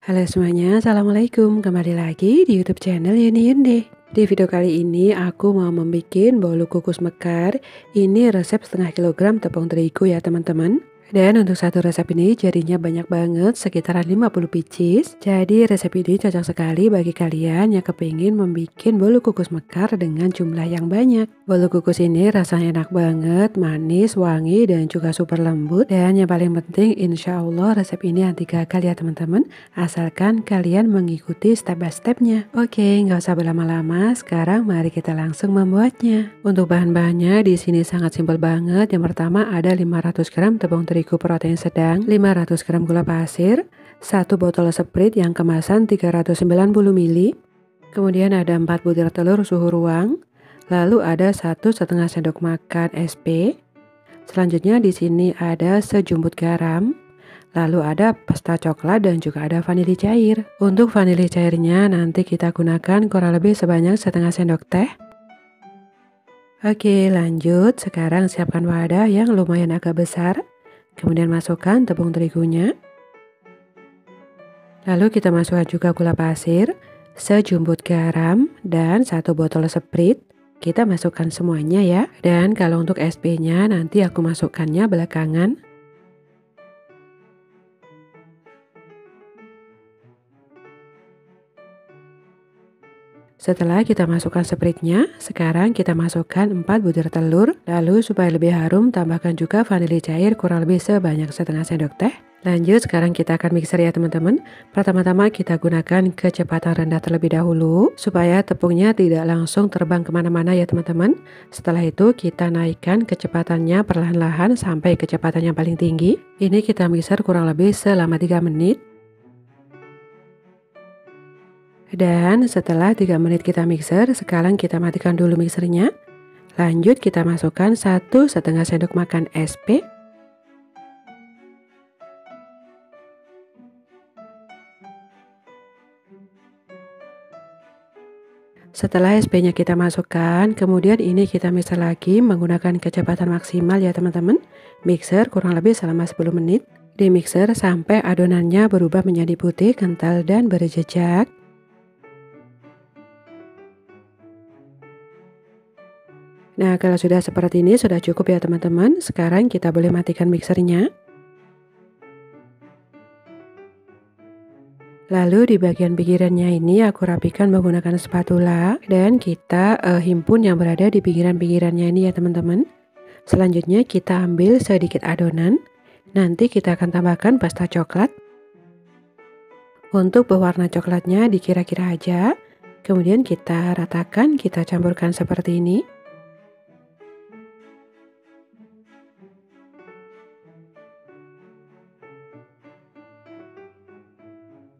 Halo semuanya, Assalamualaikum. Kembali lagi di YouTube channel Yuni Yunde. Di video kali ini aku mau membuat bolu kukus mekar. Ini resep setengah kilogram tepung terigu ya teman-teman. Dan untuk satu resep ini jadinya banyak banget, sekitaran 50 pieces. Jadi resep ini cocok sekali bagi kalian yang kepingin membuat bolu kukus mekar dengan jumlah yang banyak. Bolu kukus ini rasanya enak banget, manis, wangi, dan juga super lembut. Dan yang paling penting insya Allah resep ini anti gagal ya teman-teman. Asalkan kalian mengikuti step by stepnya. Oke, nggak usah berlama-lama. Sekarang mari kita langsung membuatnya. Untuk bahan-bahannya di sini sangat simpel banget. Yang pertama ada 500 gram tepung terigu protein sedang, 500 gram gula pasir, 1 botol Sprite yang kemasan 390 ml. Kemudian ada 4 butir telur suhu ruang. Lalu ada 1,5 sendok makan SP. Selanjutnya di sini ada sejumput garam. Lalu ada pasta coklat dan juga ada vanili cair. Untuk vanili cairnya nanti kita gunakan kurang lebih sebanyak setengah sendok teh. Oke, lanjut. Sekarang siapkan wadah yang lumayan agak besar. Kemudian masukkan tepung terigunya. Lalu kita masukkan juga gula pasir, sejumput garam, dan 1 botol Sprite. Kita masukkan semuanya ya. Dan kalau untuk SP-nya nanti aku masukkannya belakangan. Setelah kita masukkan Sprite-nya, sekarang kita masukkan 4 butir telur. Lalu supaya lebih harum, tambahkan juga vanili cair kurang lebih sebanyak setengah sendok teh. Lanjut, sekarang kita akan mixer ya teman-teman. Pertama-tama kita gunakan kecepatan rendah terlebih dahulu, supaya tepungnya tidak langsung terbang kemana-mana ya teman-teman. Setelah itu kita naikkan kecepatannya perlahan-lahan sampai kecepatan yang paling tinggi. Ini kita mixer kurang lebih selama 3 menit. Dan setelah 3 menit kita mixer, sekarang kita matikan dulu mixernya. Lanjut kita masukkan 1,5 sendok makan SP. Setelah SP-nya kita masukkan, kemudian ini kita mixer lagi menggunakan kecepatan maksimal ya teman-teman. Mixer kurang lebih selama 10 menit. Di mixer sampai adonannya berubah menjadi putih, kental, dan berjejak. Nah, kalau sudah seperti ini sudah cukup ya teman-teman. Sekarang kita boleh matikan mixernya. Lalu di bagian pinggirannya ini aku rapikan menggunakan spatula. Dan kita himpun yang berada di pinggiran-pinggirannya ini ya teman-teman. Selanjutnya kita ambil sedikit adonan. Nanti kita akan tambahkan pasta coklat. Untuk pewarna coklatnya dikira-kira aja. Kemudian kita ratakan, kita campurkan seperti ini.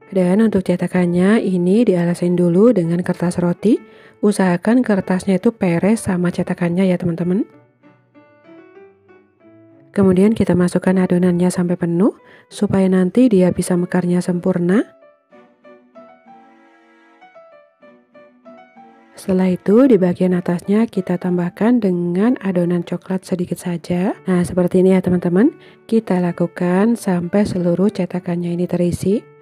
Dan untuk cetakannya ini dialasin dulu dengan kertas roti. Usahakan kertasnya itu peres sama cetakannya ya teman-teman. Kemudian kita masukkan adonannya sampai penuh supaya nanti dia bisa mekarnya sempurna. Setelah itu di bagian atasnya kita tambahkan dengan adonan coklat sedikit saja. Nah seperti ini ya teman-teman. Kita lakukan sampai seluruh cetakannya ini terisi.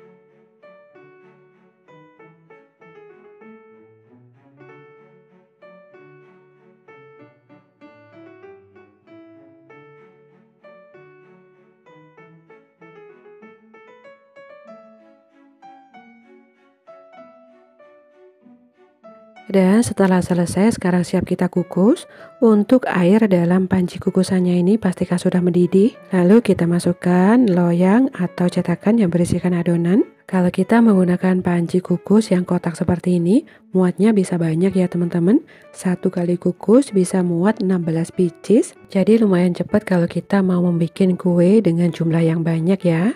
Dan setelah selesai, sekarang siap kita kukus. Untuk air dalam panci kukusannya ini pastikan sudah mendidih. Lalu kita masukkan loyang atau cetakan yang berisikan adonan. Kalau kita menggunakan panci kukus yang kotak seperti ini, muatnya bisa banyak ya teman-teman. 1 kali kukus bisa muat 16 pieces. Jadi lumayan cepat kalau kita mau membuat kue dengan jumlah yang banyak ya.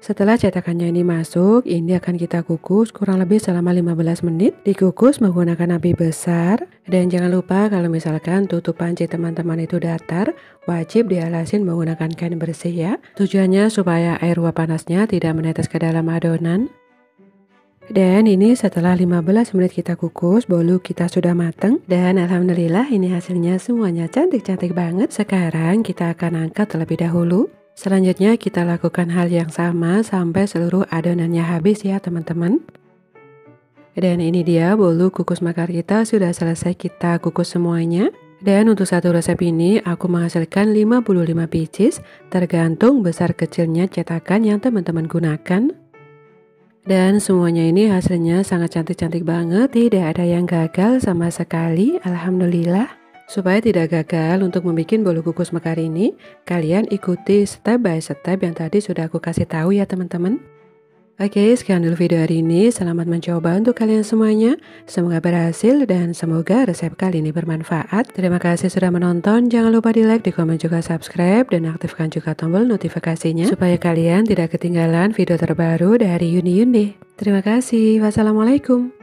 Setelah cetakannya ini masuk, ini akan kita kukus kurang lebih selama 15 menit. Dikukus menggunakan api besar. Dan jangan lupa kalau misalkan tutup panci teman-teman itu datar, wajib dialasin menggunakan kain bersih ya. Tujuannya supaya air uap panasnya tidak menetes ke dalam adonan. Dan ini setelah 15 menit kita kukus, bolu kita sudah mateng. Dan alhamdulillah ini hasilnya semuanya cantik-cantik banget. Sekarang kita akan angkat terlebih dahulu. Selanjutnya kita lakukan hal yang sama sampai seluruh adonannya habis ya teman-teman. Dan ini dia bolu kukus mekar kita sudah selesai kita kukus semuanya. Dan untuk satu resep ini aku menghasilkan 55 pieces tergantung besar kecilnya cetakan yang teman-teman gunakan. Dan semuanya ini hasilnya sangat cantik-cantik banget, tidak ada yang gagal sama sekali, alhamdulillah. Supaya tidak gagal untuk membuat bolu kukus mekar ini, kalian ikuti step by step yang tadi sudah aku kasih tahu ya teman-teman. Oke, sekian dulu video hari ini. Selamat mencoba untuk kalian semuanya. Semoga berhasil dan semoga resep kali ini bermanfaat. Terima kasih sudah menonton. Jangan lupa di like, di komen juga subscribe, dan aktifkan juga tombol notifikasinya supaya kalian tidak ketinggalan video terbaru dari Yuni Yunde. Terima kasih. Wassalamualaikum.